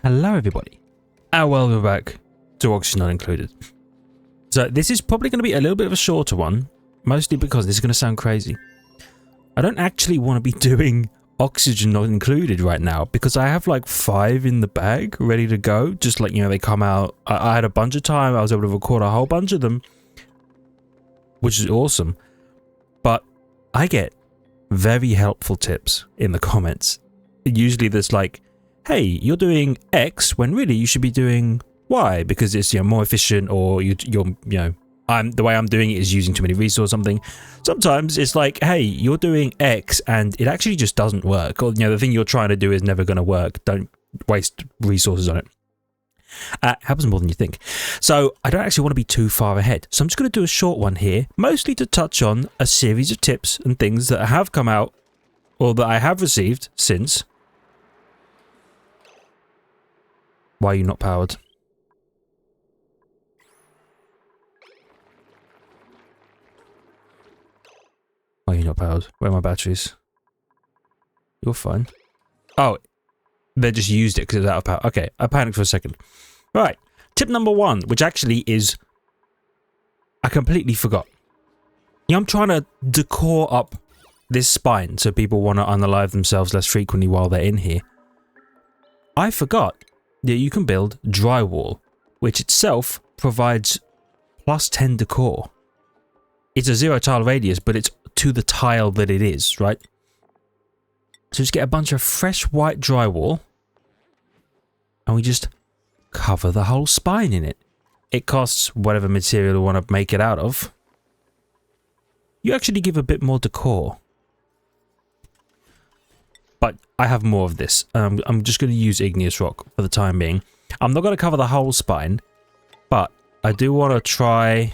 Hello everybody, and welcome back to Oxygen Not Included. So this is probably going to be a little bit of a shorter one, mostly because this is going to sound crazy. I don't actually want to be doing Oxygen Not Included right now, because I have like 5 in the bag ready to go, just like, you know, they come out. I had a bunch of time, I was able to record a whole bunch of them, which is awesome. But I get very helpful tips in the comments. Usually there's like, hey, you're doing X when really you should be doing Y because it's, you know, more efficient, or you're the way I'm doing it is using too many resources or something. Sometimes it's like, hey, you're doing X and it actually just doesn't work, or, you know, the thing you're trying to do is never going to work. Don't waste resources on it. Happens more than you think. So I don't actually want to be too far ahead. So I'm just going to do a short one here, mostly to touch on a series of tips and things that have come out or that I have received since. Why are you not powered? Why are you not powered? Where are my batteries? You're fine. Oh, they just used it because it was out of power. Okay, I panicked for a second. Right, tip number 1, which actually is... I completely forgot. Yeah, I'm trying to decor up this spine so people want to unalive themselves less frequently while they're in here. I forgot that you can build drywall, which itself provides plus 10 decor. It's a 0 tile radius, but it's to the tile that it is, right? So just get a bunch of fresh white drywall, and we just cover the whole spine in it. It costs whatever material you want to make it out of. You actually give a bit more decor. But I have more of this. I'm just going to use igneous rock for the time being. I'm not going to cover the whole spine, but I do want to try...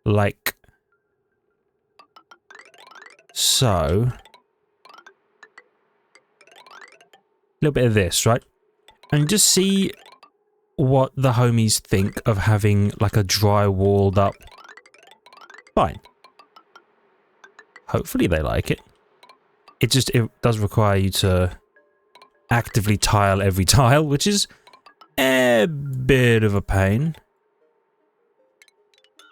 like... so... a little bit of this, right? And just see what the homies think of having like a dry-walled up spine. Hopefully they like it. It does require you to actively tile every tile, which is a bit of a pain.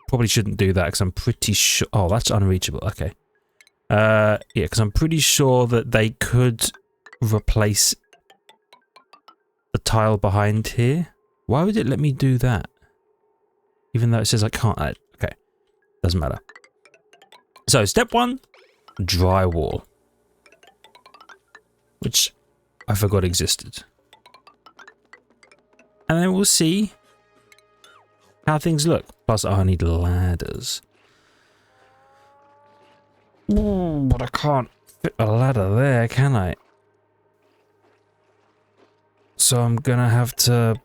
Probably shouldn't do that because I'm pretty sure... oh, that's unreachable. Okay. Yeah, because I'm pretty sure that they could replace the tile behind here. Why would it let me do that? Even though it says I can't. Okay. Doesn't matter. So, step 1, drywall. Which I forgot existed. And then we'll see how things look. Plus, I need ladders. Ooh, but I can't fit a ladder there, can I? So I'm gonna have to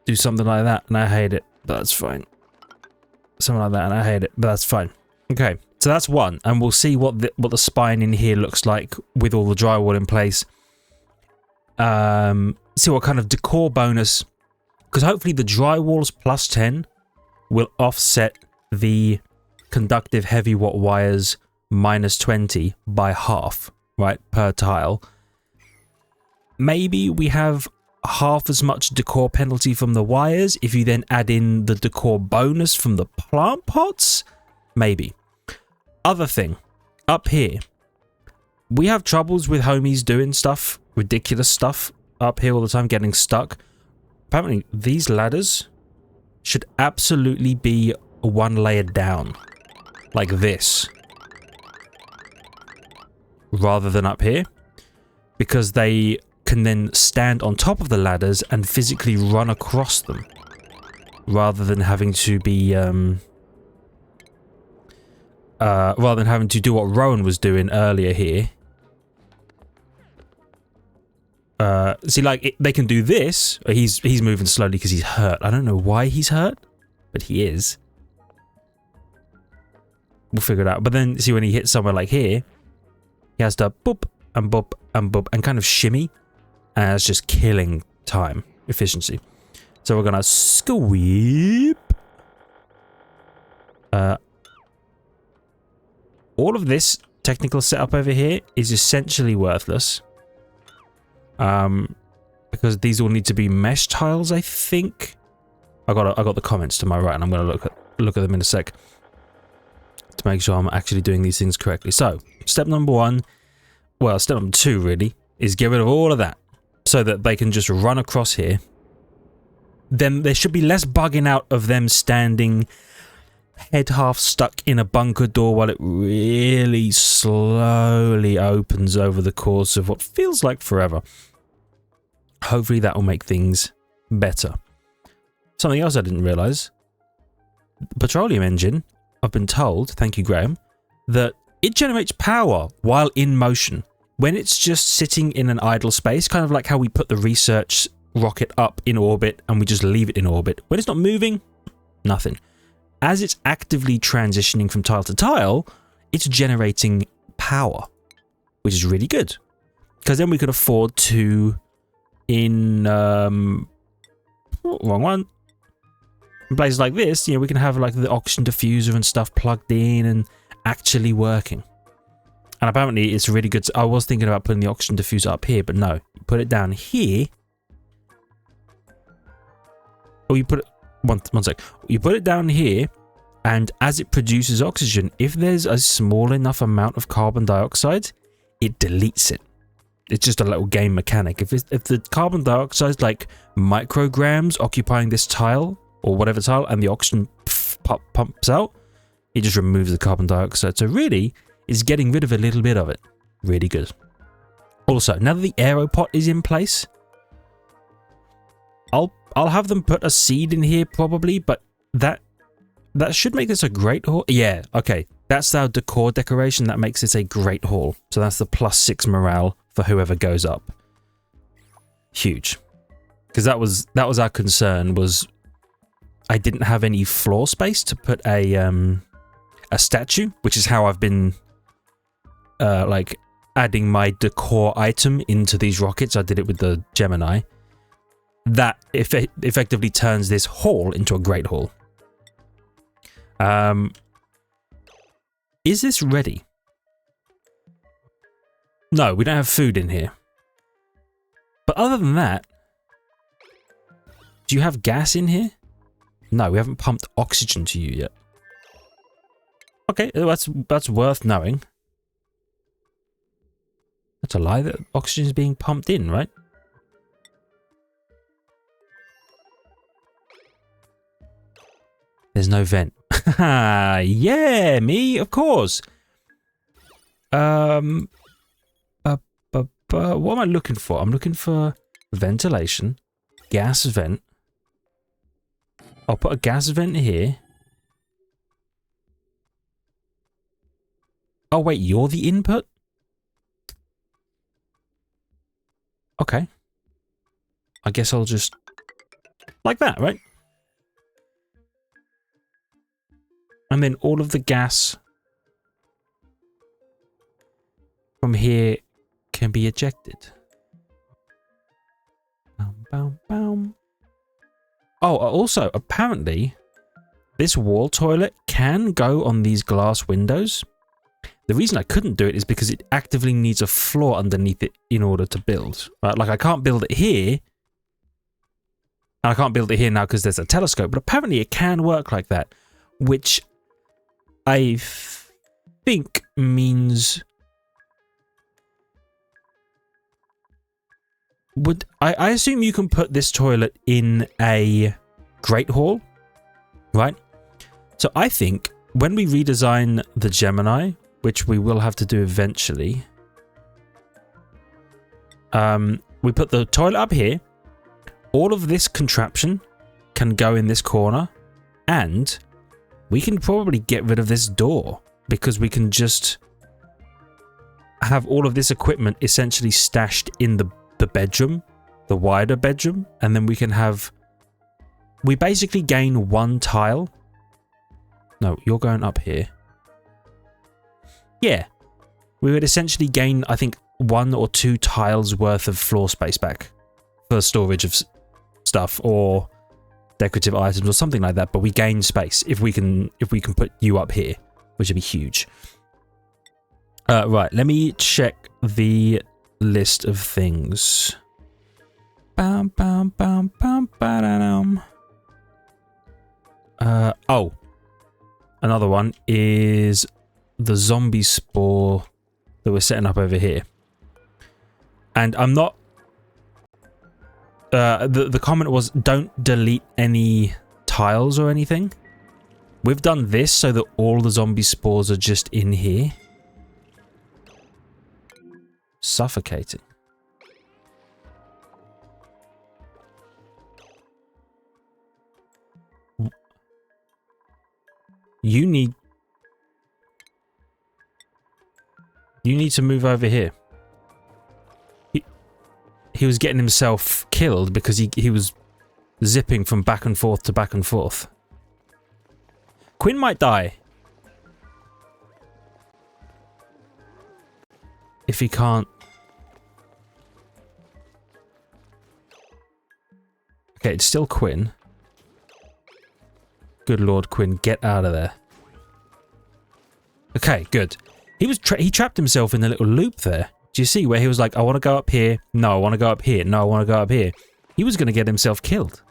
do something like that, and I hate it, but that's fine. Something like that, and I hate it, but that's fine. Okay, so that's 1, and we'll see what the spine in here looks like with all the drywall in place. See what kind of decor bonus, because hopefully the drywalls plus 10 will offset the conductive heavy watt wires minus 20 by half, right, per tile. Maybe we have half as much decor penalty from the wires if you then add in the decor bonus from the plant pots? Maybe. Other thing, up here, we have troubles with homies doing stuff, ridiculous stuff, up here all the time, getting stuck. Apparently, these ladders should absolutely be 1 layer down, like this, rather than up here, because they can then stand on top of the ladders and physically run across them, rather than having to be, rather than having to do what Rowan was doing earlier here. See, like, they can do this. He's moving slowly because he's hurt. I don't know why he's hurt, but he is. We'll figure it out. But then, see, when he hits somewhere like here, he has to boop and boop and boop and kind of shimmy. And it's just killing time, efficiency. So we're gonna sweep. All of this technical setup over here is essentially worthless Because these all need to be mesh tiles, I think. I got the comments to my right, and I'm going to look at them in a sec to make sure I'm actually doing these things correctly. So, step number 1, well, step number 2 really, is get rid of all of that so that they can just run across here. Then there should be less bugging out of them standing head half stuck in a bunker door while it really slowly opens over the course of what feels like forever. Hopefully that will make things better. Something else I didn't realise. The petroleum engine, I've been told, thank you Graham, that it generates power while in motion. When it's just sitting in an idle space, kind of like how we put the research rocket up in orbit and we just leave it in orbit. When it's not moving, nothing. As it's actively transitioning from tile to tile, it's generating power, which is really good. Because then we could afford to, in wrong one. In places like this, you know, we can have like the oxygen diffuser and stuff plugged in and actually working. And apparently it's really good. I was thinking about putting the oxygen diffuser up here, but no. You put it down here. Or you put it, one sec. You put it down here, and as it produces oxygen, if there's a small enough amount of carbon dioxide, it deletes it. It's just a little game mechanic. If the carbon dioxide is like micrograms occupying this tile, or whatever tile, and the oxygen pumps out, it just removes the carbon dioxide. So really, it's getting rid of a little bit of it. Really good. Also, now that the aeropot is in place, I'll have them put a seed in here probably, but that should make this a great hall. Yeah, okay. That's our decor decoration that makes this a great hall. So that's the +6 morale for whoever goes up. Huge. Because that was our concern, was I didn't have any floor space to put a statue, which is how I've been like adding my decor item into these rockets. I did it with the Gemini. That effectively turns this hall into a great hall. Is this ready? No, we don't have food in here. But other than that, do you have gas in here? No, we haven't pumped oxygen to you yet. Okay, that's worth knowing. That's a lie, that oxygen is being pumped in, right? There's no vent. Yeah, me, of course. What am I looking for? I'm looking for ventilation, gas vent. I'll put a gas vent here. Oh wait, you're the input? Okay. I guess I'll just... like that, right? And then all of the gas from here can be ejected. Boom, boom. Oh, also, apparently, this wall toilet can go on these glass windows. The reason I couldn't do it is because it actively needs a floor underneath it in order to build. Right? Like, I can't build it here. And I can't build it here now because there's a telescope. But apparently it can work like that. Which I think means... I assume you can put this toilet in a Great Hall, right? So I think when we redesign the Gemini, which we will have to do eventually, we put the toilet up here. All of this contraption can go in this corner, and we can probably get rid of this door because we can just have all of this equipment essentially stashed in the bedroom, the wider bedroom, and then we can have... we basically gain one tile. No, you're going up here. Yeah. We would essentially gain, I think, 1 or 2 tiles worth of floor space back for storage of stuff or decorative items or something like that, but we gain space if we can put you up here, which would be huge. Right, let me check the list of things. Bam, bam, bam, bam, ba-da-dum. Oh. Another one is the zombie spore that we're setting up over here. And I'm not... the comment was, don't delete any tiles or anything. We've done this so that all the zombie spores are just in here. Suffocating. You need to move over here. He was getting himself killed because he was zipping from back and forth to back and forth. Quinn might die. If he can't... Okay, it's still Quinn. Good Lord, Quinn, get out of there. Okay, good. He trapped himself in a little loop there. Do you see where he was like, I want to go up here. No, I want to go up here. No, I want to go up here. He was going to get himself killed.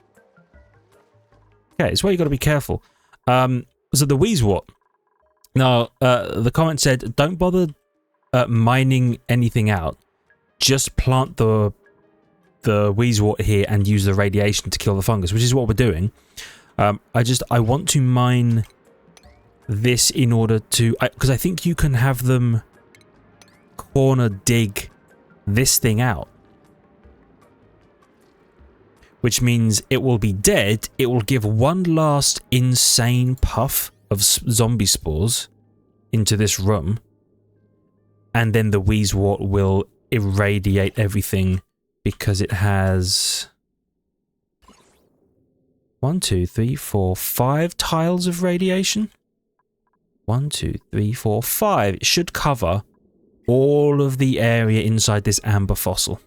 Okay, it's where you got to be careful. So the Wheezewort. Now, the comment said, don't bother mining anything out. Just plant the Wheezewort here and use the radiation to kill the fungus, which is what we're doing. I want to mine this in order to... Because I think you can have them corner dig this thing out. Which means it will be dead. It will give one last insane puff of zombie spores into this room. And then the Wheezewort will irradiate everything because it has... 1, 2, 3, 4, 5 tiles of radiation. 1, 2, 3, 4, 5. It should cover all of the area inside this amber fossil.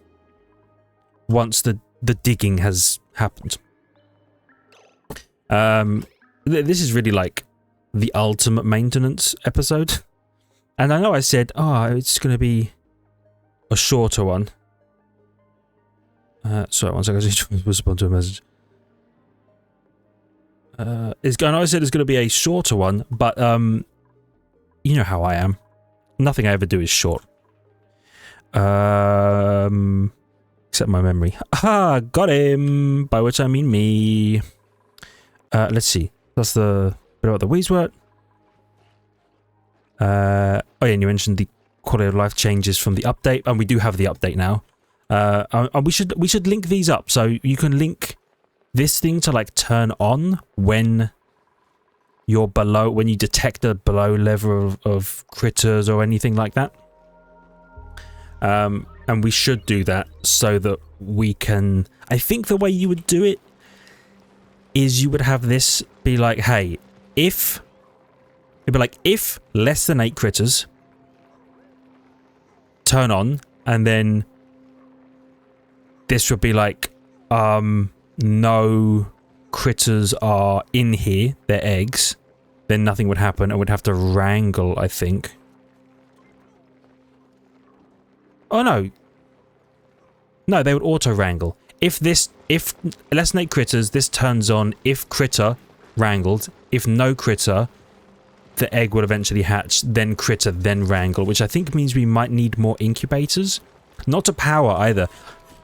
Once the digging has happened. This is really like the ultimate maintenance episode. And I know I said, it's going to be a shorter one. Sorry, one second. I just respond to a message. I know I said it's going to be a shorter one, but you know how I am. Nothing I ever do is short. Except my memory. Ah, got him! By which I mean me. Let's see. That's the bit about the Wheezewort. Oh yeah, and you mentioned the quality of life changes from the update, and we do have the update now. And we should link these up, so you can link this thing to like turn on when you're below, when you detect a below level of critters or anything like that. And we should do that so that we can... I think the way you would do it is you would have this be like, hey, if... It'd be like, if less than 8 critters turn on, and then this would be like, no critters are in here, they're eggs, then nothing would happen, and we'd have to wrangle, I think. Oh no. No, they would auto-wrangle. If less than 8 critters, this turns on. If critter, wrangled. If no critter, the egg would eventually hatch, then critter, then wrangle, which I think means we might need more incubators. Not to power either,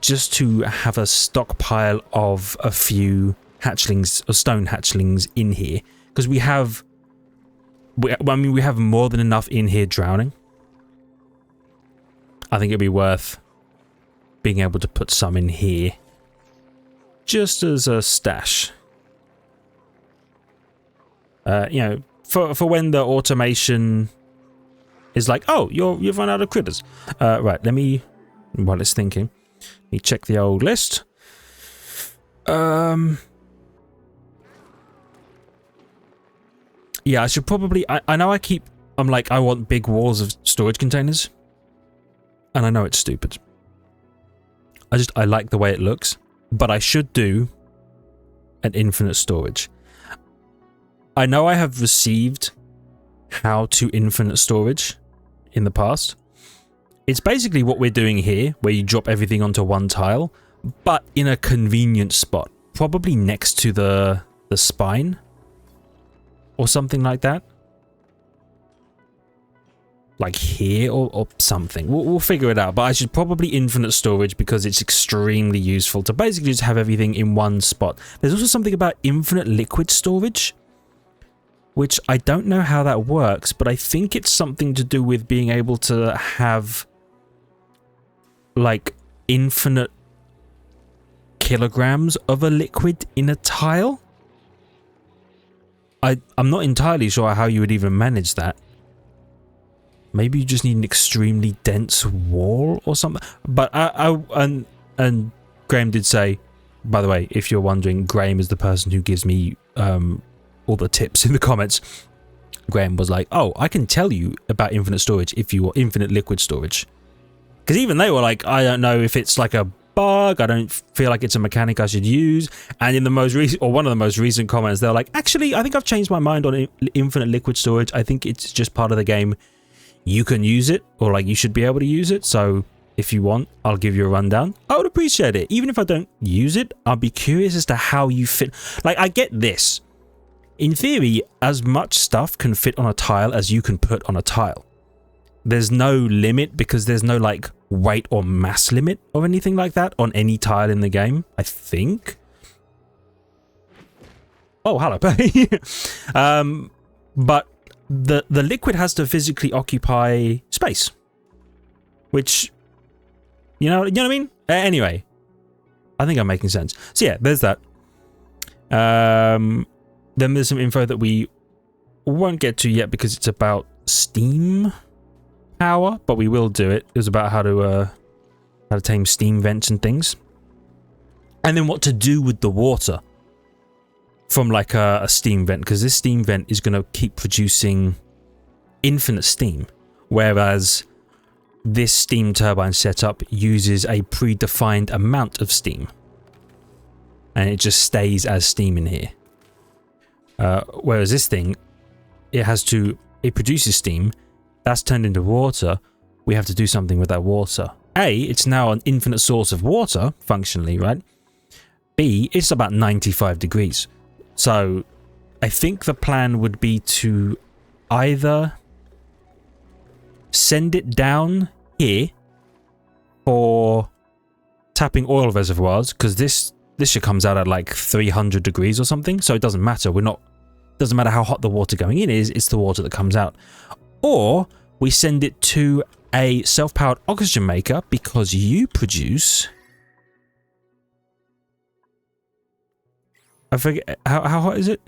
just to have a stockpile of a few hatchlings, or stone hatchlings in here. Because we have more than enough in here drowning. I think it'd be worth being able to put some in here. Just as a stash. You know, for when the automation is like, oh, you've run out of critters. Right, let me, while it's thinking, let me check the old list. Yeah, I should probably, I know I'm like, I want big walls of storage containers. And I know it's stupid. I like the way it looks. But I should do an infinite storage. I know I have received how to infinite storage in the past. It's basically what we're doing here, where you drop everything onto one tile. but in a convenient spot, probably next to the spine or something like that. Like here or something. We'll figure it out, but I should probably infinite storage because it's extremely useful to basically just have everything in one spot. There's also something about infinite liquid storage, which I don't know how that works, but I think it's something to do with being able to have like infinite kilograms of a liquid in a tile. I'm not entirely sure how you would even manage that. Maybe you just need an extremely dense wall or something. But and Graham did say, by the way, if you're wondering, Graham is the person who gives me all the tips in the comments. Graham was like, oh, I can tell you about infinite storage if you want infinite liquid storage. Because even they were like, I don't know if it's like a bug, I don't feel like it's a mechanic I should use. And in the most recent, or one of the most recent comments, they're like, actually, I think I've changed my mind on infinite liquid storage. I think it's just part of the game. You can use it, or like you should be able to use it. So if you want, I'll give you a rundown. I would appreciate it. Even if I don't use it, I'll be curious as to how you fit. Like, I get this. In theory, as much stuff can fit on a tile as you can put on a tile. There's no limit because there's no like weight or mass limit or anything like that on any tile in the game, I think. Oh, hello. But the liquid has to physically occupy space, which, you know what I mean? Anyway, I think I'm making sense. So yeah, there's that. Then there's some info that we won't get to yet because it's about steam power, but we will do it. It was about how to tame steam vents and things, and then what to do with the water from like a steam vent, because this steam vent is going to keep producing infinite steam, whereas this steam turbine setup uses a predefined amount of steam and it just stays as steam in here. Whereas this thing, it produces steam that's turned into water. We have to do something with that water. A, it's now an infinite source of water functionally, right? B, it's about 95 degrees. So I think the plan would be to either send it down here for tapping oil reservoirs, because this shit comes out at like 300 degrees or something, so it doesn't matter. Doesn't matter how hot the water going in is, it's the water that comes out. Or we send it to a self-powered oxygen maker, because you produce... I forget, how hot is it?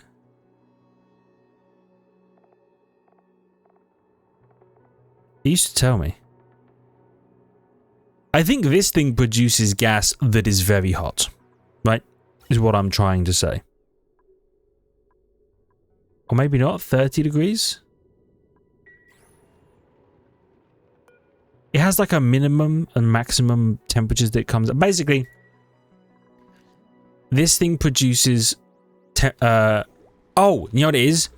He used to tell me. I think this thing produces gas that is very hot, right? Is what I'm trying to say. Or maybe not, 30 degrees? It has like a minimum and maximum temperatures that it comes at. Basically, this thing produces... oh, you know what it is?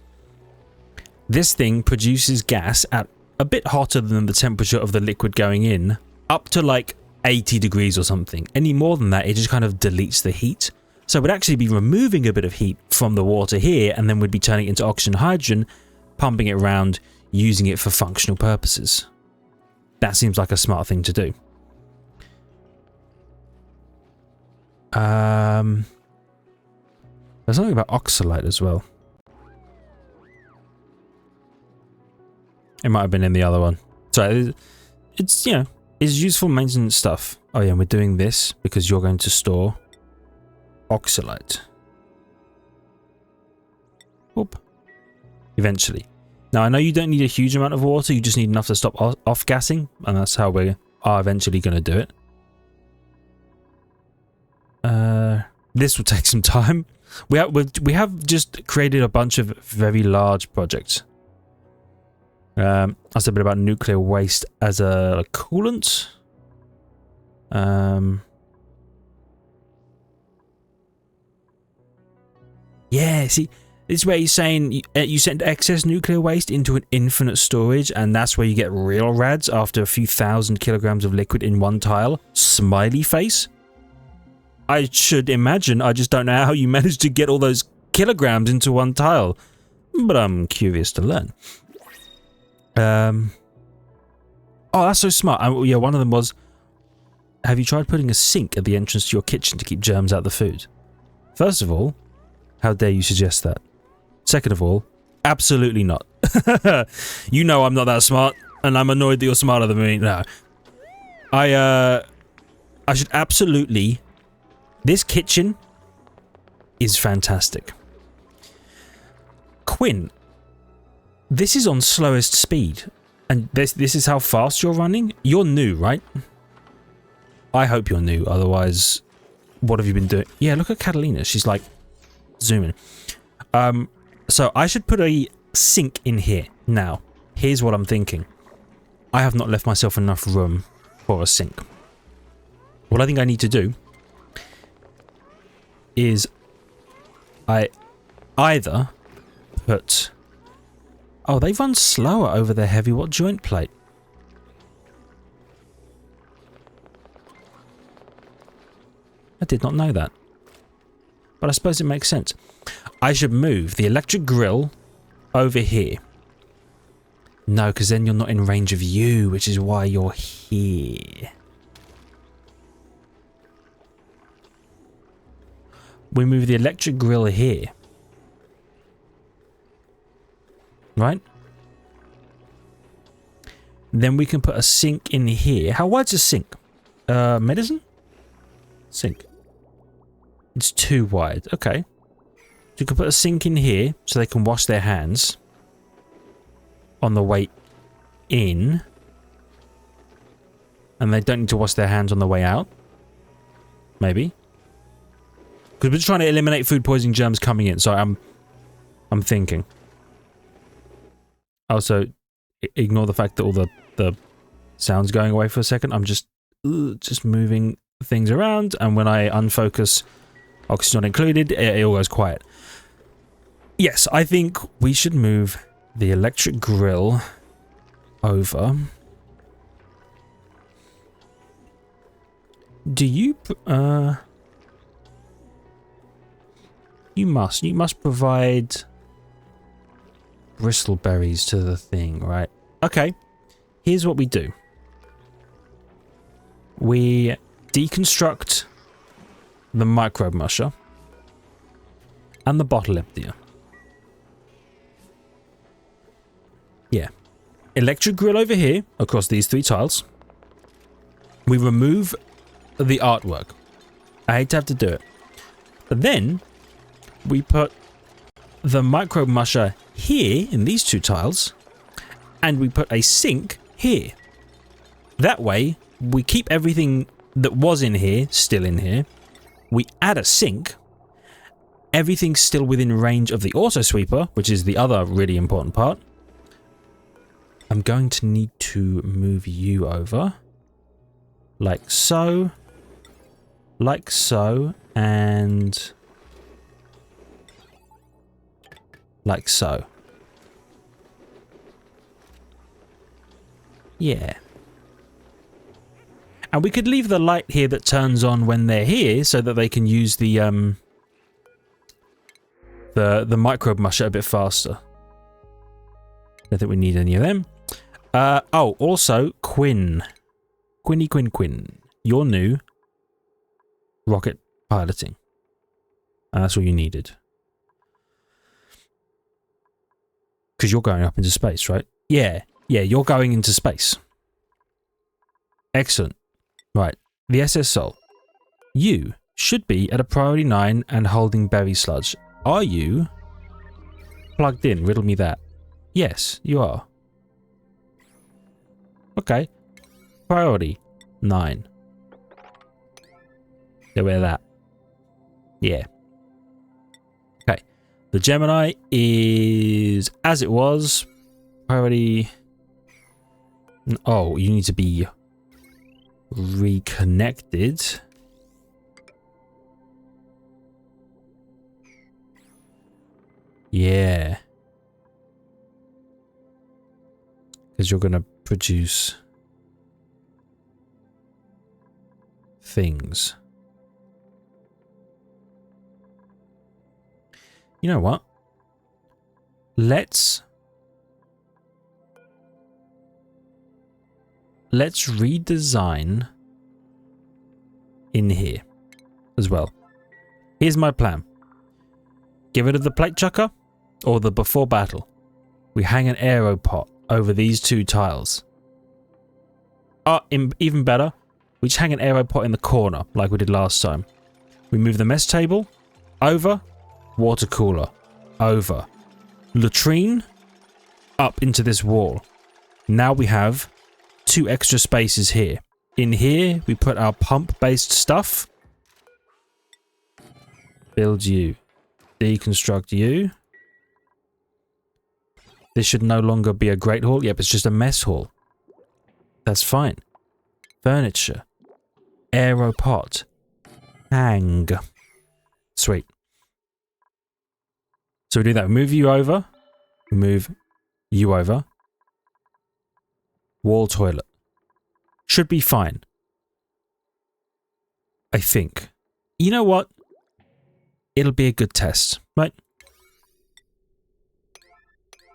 This thing produces gas at a bit hotter than the temperature of the liquid going in, up to like 80 degrees or something. Any more than that, it just kind of deletes the heat. So it would actually be removing a bit of heat from the water here, and then would be turning it into oxygen hydrogen, pumping it around, using it for functional purposes. That seems like a smart thing to do. There's something about oxalate as well. It might have been in the other one. So it's, you know, it's useful maintenance stuff. Oh yeah, and we're doing this because you're going to store oxalate. Whoop. Eventually. Now, I know you don't need a huge amount of water, you just need enough to stop off-gassing, and that's how we are eventually going to do it. This will take some time. We have just created a bunch of very large projects. I said a bit about nuclear waste as a coolant. Yeah, see, this is where he's saying you send excess nuclear waste into an infinite storage, and that's where you get real rads after a few thousand kilograms of liquid in one tile. Smiley face. I should imagine. I just don't know how you managed to get all those kilograms into one tile. But I'm curious to learn. Oh, that's so smart. Yeah, one of them was, have you tried putting a sink at the entrance to your kitchen to keep germs out of the food? First of all, how dare you suggest that? Second of all, absolutely not. You know I'm not that smart, and I'm annoyed that you're smarter than me. No. I should absolutely... This kitchen is fantastic. Quinn, this is on slowest speed. And this is how fast you're running? You're new, right? I hope you're new, otherwise, what have you been doing? Yeah, look at Catalina. She's like, zooming. So I should put a sink in here. Now, here's what I'm thinking. I have not left myself enough room for a sink. What I think I need to do is I either put... Oh, they run slower over their heavy watt joint plate. I did not know that. But I suppose it makes sense. I should move the electric grill over here. No, because then you're not in range of you, which is why you're here. We move the electric grill here. Right? Then we can put a sink in here. How wide's a sink? Medicine? Sink. It's too wide. Okay. So you can put a sink in here so they can wash their hands on the way in. And they don't need to wash their hands on the way out. Maybe. Because we're just trying to eliminate food poisoning germs coming in. So I'm thinking. Also, ignore the fact that all the sound's going away for a second. I'm just moving things around, and when I unfocus, oxygen not included, it all goes quiet. Yes, I think we should move the electric grill over. Do you... You must provide... bristleberries to the thing, right? Okay, here's what we do. We deconstruct the microbe musher and the bottle emptier. Yeah. Electric grill over here across these 3 tiles. We remove the artwork. I hate to have to do it. But then we put the microbe musher here in these 2 tiles, and we put a sink here. That way, we keep everything that was in here still in here. We add a sink. Everything's still within range of the auto sweeper, which is the other really important part. I'm going to need to move you over. Like so. Like so. And... like so. Yeah. And we could leave the light here that turns on when they're here so that they can use the microbe musher a bit faster. I don't think we need any of them. Oh, also, Quinn. Quinn. You're new. Rocket piloting. And that's all you needed. Because you're going up into space, right? Yeah, you're going into space. Excellent. Right, the SS Sol. You should be at a priority 9 and holding berry sludge. Are you plugged in? Riddle me that. Yes, you are. Okay. Priority 9. Get rid of that. Yeah. Okay. The Gemini is as it was. Priority... oh, you need to be reconnected. Yeah. Because you're going to produce things. You know what? Let's redesign in here as well. Here's my plan. Get rid of the plate chucker or the before battle. We hang an aero pot over these two tiles. Even better, we just hang an aero pot in the corner like we did last time. We move the mess table over, water cooler over, latrine up into this wall. Now we have 2 extra spaces here. In here, we put our pump-based stuff. Build you. Deconstruct you. This should no longer be a great hall. Yep, it's just a mess hall. That's fine. Furniture. Aero pot. Hang. Sweet. So we do that. We move you over. We move you over. Wall toilet. Should be fine. I think. You know what? It'll be a good test, right?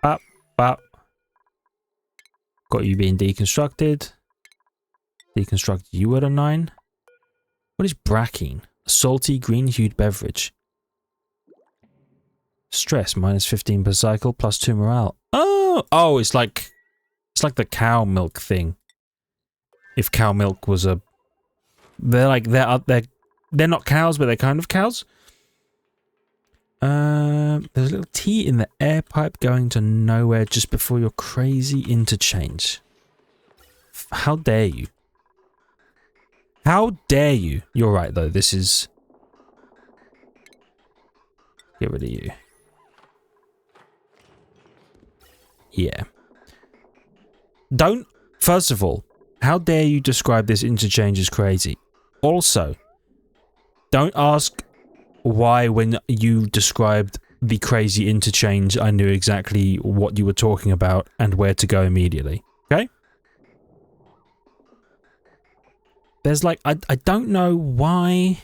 Up, up. Got you being deconstructed. Deconstruct you at a 9. What is brackine? A salty green-hued beverage. Stress -15 per cycle, +2 morale. Oh, it's like the cow milk thing. If cow milk was a, they're not cows, but they're kind of cows. There's a little T in the air pipe going to nowhere just before your crazy interchange. How dare you? How dare you? You're right though. This is. Get rid of you. Yeah. Don't. First of all, how dare you describe this interchange as crazy? Also, don't ask why when you described the crazy interchange, I knew exactly what you were talking about and where to go immediately. Okay? There's like, I don't know why.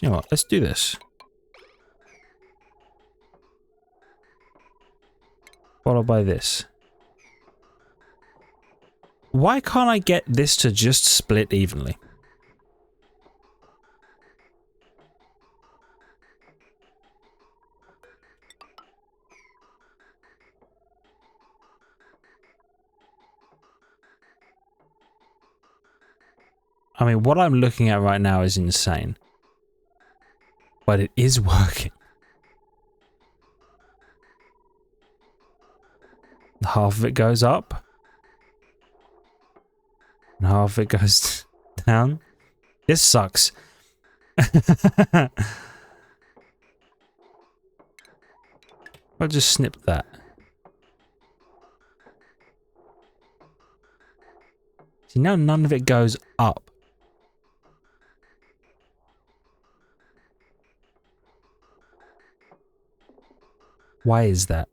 You know what? Let's do this. Followed by this. Why can't I get this to just split evenly? I mean, what I'm looking at right now is insane. But it is working. Half of it goes up. And half of it goes down. This sucks. I'll just snip that. See, now none of it goes up. Why is that?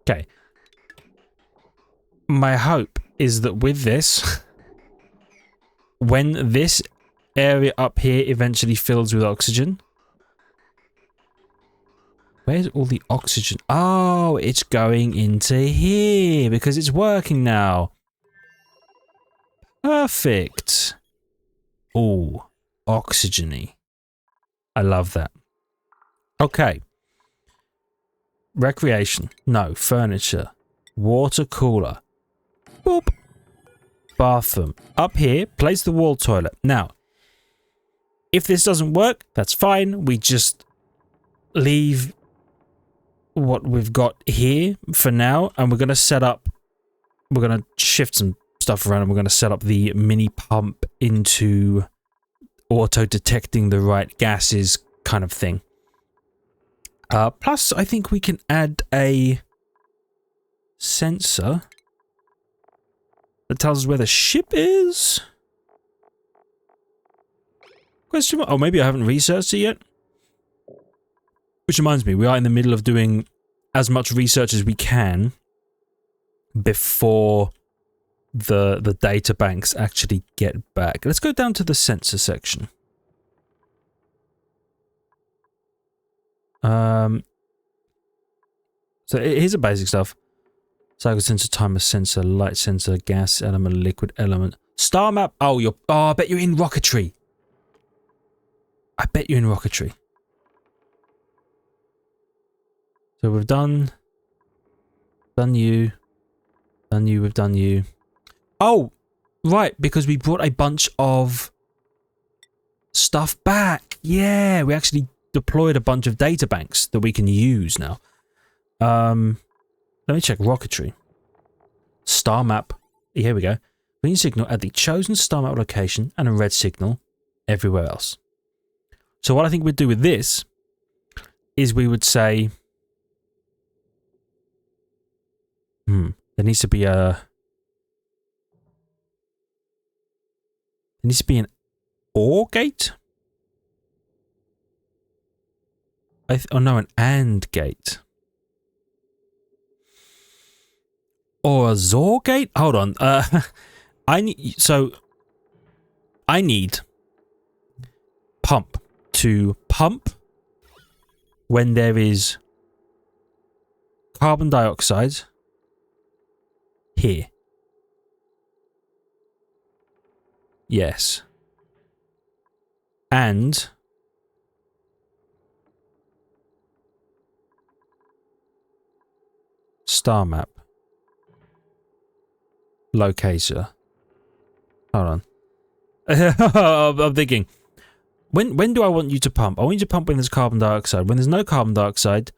Okay. My hope is that with this, when this area up here eventually fills with oxygen. Where's all the oxygen? Oh, it's going into here because it's working now. Perfect. Oh, oxygen-y. I love that. Okay. Recreation. No. Furniture. Water cooler. Boop. Bathroom. Up here, place the wall toilet. Now, if this doesn't work, that's fine. We just leave what we've got here for now, and we're going to set up, we're going to shift some stuff around, and we're going to set up the mini pump into auto-detecting the right gases kind of thing. Plus, I think we can add a sensor that tells us where the ship is. Question mark? Oh, maybe I haven't researched it yet. Which reminds me, we are in the middle of doing as much research as we can before the data banks actually get back. Let's go down to the sensor section. So here's the basic stuff. Cycle sensor, timer sensor, light sensor, gas element, liquid element. Star map. Oh, I bet you're in rocketry. I bet you're in rocketry. So we've done you, we've done you. Oh, right, because we brought a bunch of stuff back. Yeah, we actually deployed a bunch of data banks that we can use now. Let me check rocketry. Star map. Here we go. Green signal at the chosen star map location and a red signal everywhere else. So what I think we'd do with this is we would say, there needs to be an OR gate? Oh no, an AND gate. Or a XOR gate? Hold on. I need pump to pump when there is carbon dioxide here. Yes. And star map. Locator. Hold on. I'm thinking. When do I want you to pump? I want you to pump when there's carbon dioxide. When there's no carbon dioxide,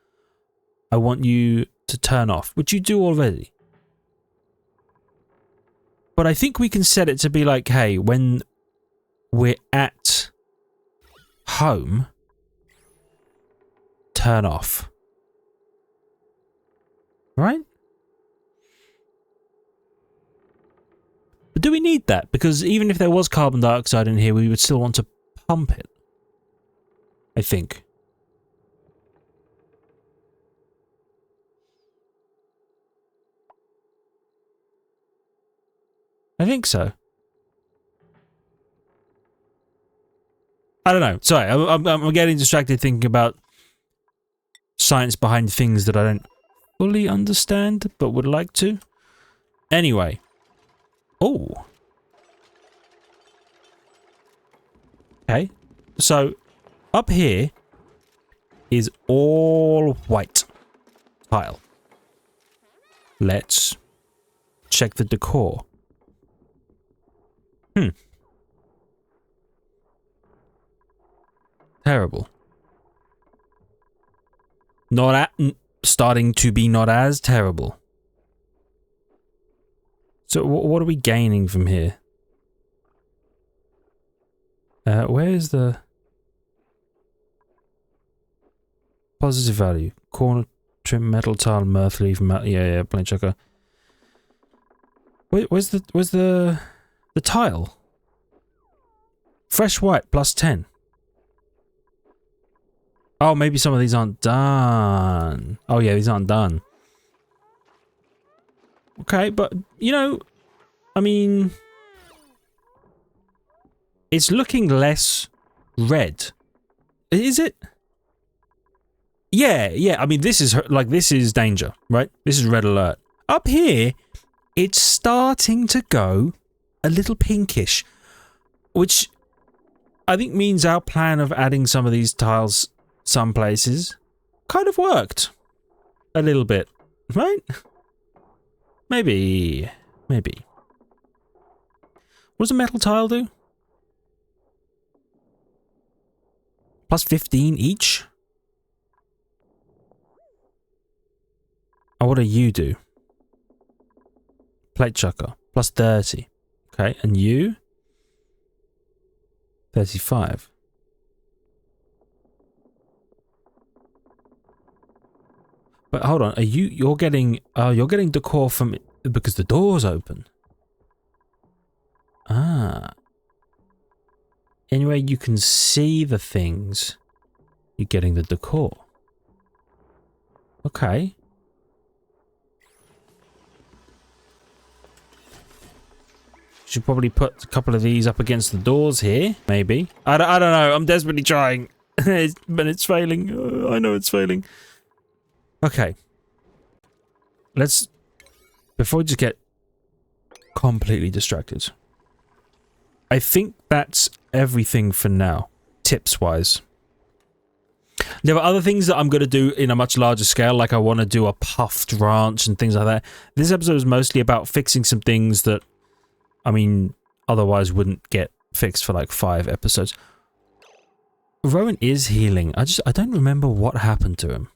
I want you to turn off, which you do already. But I think we can set it to be like, hey, when we're at home, turn off. Right? But do we need that? Because even if there was carbon dioxide in here, we would still want to pump it. I think. I think so. I don't know. Sorry, I'm getting distracted thinking about science behind things that I don't fully understand, but would like to. Anyway. Oh. Okay. So, up here is all white tile. Let's check the decor. Terrible. Starting to be not as terrible. So what are we gaining from here? Where is the positive value? Corner trim, metal tile, mirth leaf, yeah, plain chucker. Where's the tile? Fresh white plus 10. Oh, maybe some of these aren't done. Oh yeah, these aren't done. Okay, but, you know, I mean, it's looking less red. Is it? Yeah, I mean, this is danger, right? This is red alert. Up here, it's starting to go a little pinkish, which I think means our plan of adding some of these tiles some places kind of worked. A little bit, right? Maybe. What does a metal tile do? Plus 15 each? Oh, what do you do? Plate chucker. Plus 30. Okay, and you? 35. But hold on, you're getting decor from because the door's open. Ah. Anyway, you can see the things, you're getting the decor. Okay. Should probably put a couple of these up against the doors here, maybe. I don't know. I'm desperately trying. But it's failing. I know it's failing. Okay. Let's... Before we just get completely distracted. I think that's everything for now, tips-wise. There are other things that I'm going to do in a much larger scale, like I want to do a puffed ranch and things like that. This episode is mostly about fixing some things that, I mean, otherwise wouldn't get fixed for like 5 episodes. Rowan is healing. I don't remember what happened to him.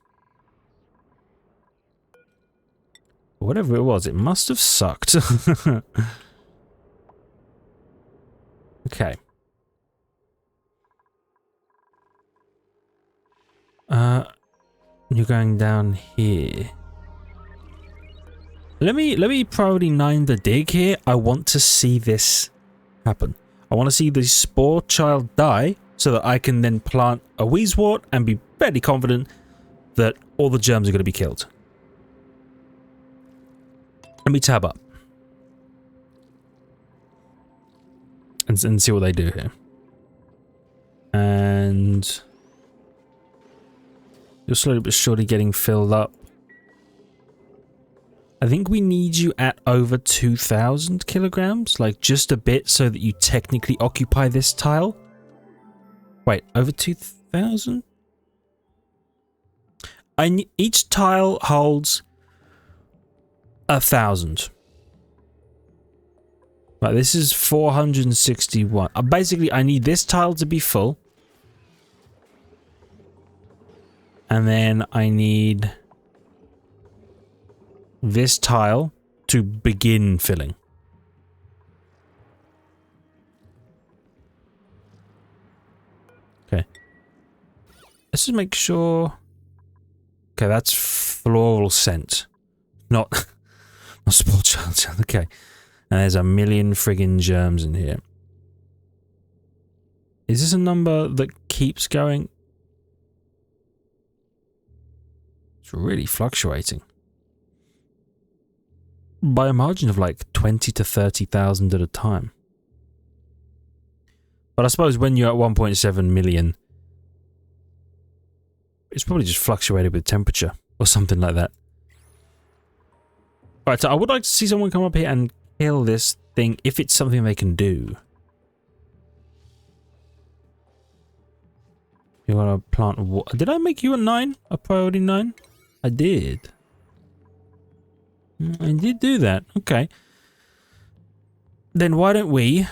Whatever it was, it must have sucked. Okay. You're going down here. Let me priority 9 the dig here. I want to see this happen. I want to see the spore child die so that I can then plant a wheezewort and be fairly confident that all the germs are going to be killed. Let me tab up. And see what they do here. And you're slowly but surely getting filled up. I think we need you at over 2,000 kilograms, like just a bit so that you technically occupy this tile. Wait, over 2,000? Each tile holds 1,000. Right, this is 461. Basically, I need this tile to be full. And then I need this tile to begin filling. Okay. Let's just make sure... Okay, that's floral scent. Not sport child. Okay. And there's a million friggin' germs in here. Is this a number that keeps going? It's really fluctuating. By a margin of like 20 to 30,000 at a time. But I suppose when you're at 1.7 million, it's probably just fluctuated with temperature or something like that. Alright, so I would like to see someone come up here and kill this thing if it's something they can do. You want to plant what? Did I make you a 9? A priority 9? I did. I did do that. Okay. Then why don't we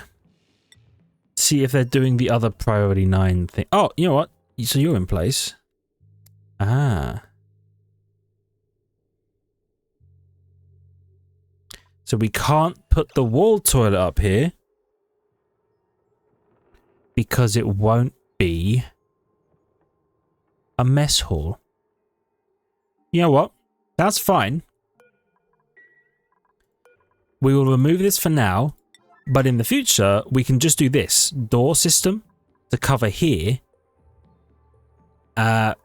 see if they're doing the other priority 9 thing? Oh, you know what? So you're in place. Ah. So we can't put the wall toilet up here because it won't be a mess hall. You know what? That's fine. We will remove this for now, but in the future, we can just do this door system to cover here. And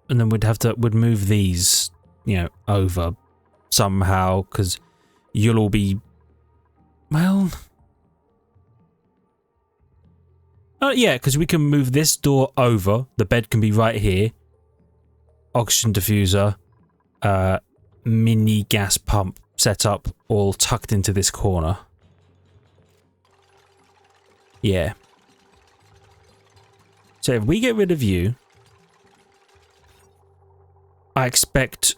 then we'd move these, you know, over somehow, because you'll all be, well... yeah, because we can move this door over. The bed can be right here. Oxygen diffuser. Mini gas pump setup all tucked into this corner. Yeah. So if we get rid of you, I expect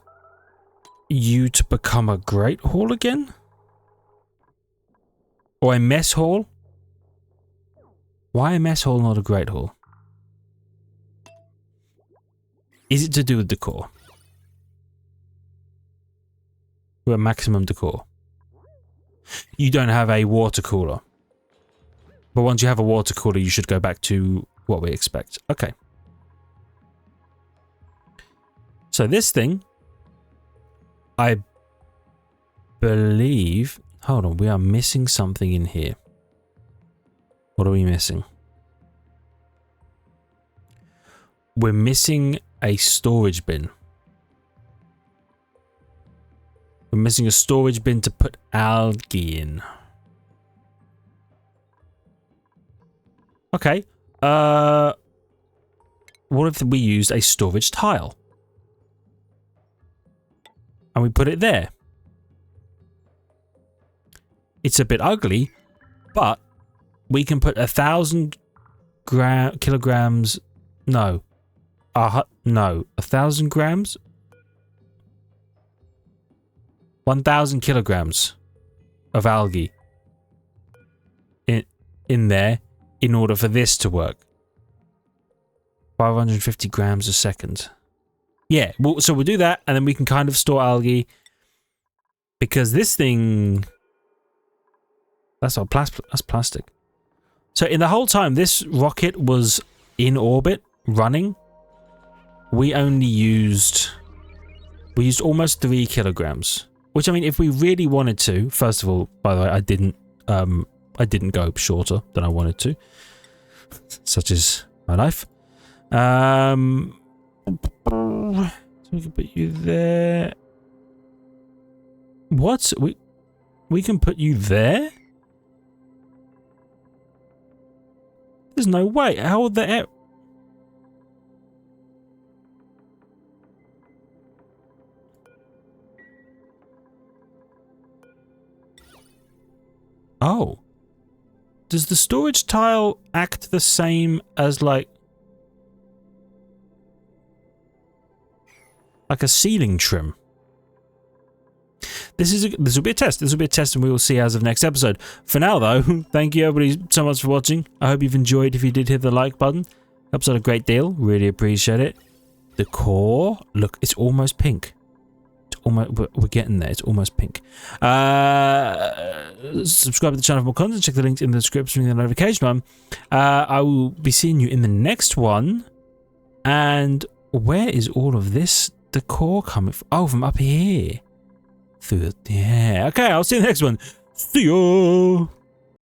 you to become a great hall again? Or a mess hall? Why a mess hall, not a great hall? Is it to do with decor? We're at maximum decor. You don't have a water cooler. But once you have a water cooler, you should go back to what we expect. Okay. So this thing, I believe... Hold on, we are missing something in here. What are we missing? We're missing a storage bin. We're missing a storage bin to put algae in. Okay. What if we used a storage tile? And we put it there. It's a bit ugly, but we can put 1,000 kilograms. No. No. 1,000 grams? 1,000 kilograms of algae in there in order for this to work. 550 grams a second. Yeah, well, so we'll do that, and then we can kind of store algae. Because this thing... That's plastic. So in the whole time this rocket was in orbit, running, we only used... We used almost 3 kilograms. Which, I mean, if we really wanted to... First of all, by the way, I didn't go shorter than I wanted to. Such is my life. So we can put you there. What? We can put you there? There's no way. How would that... Oh. Does the storage tile act the same as like a ceiling trim? This will be a test. This will be a test, and we will see as of next episode. For now, though, thank you everybody so much for watching. I hope you've enjoyed. If you did, hit the like button. Helps out a great deal. Really appreciate it. The core, look, it's almost pink. We're getting there. It's almost pink. Subscribe to the channel for more content. Check the links in the description and the notification one. I will be seeing you in the next one. And where is all of this decor coming from? Oh, from up here. Through the... Yeah. Okay, I'll see you in the next one. See ya!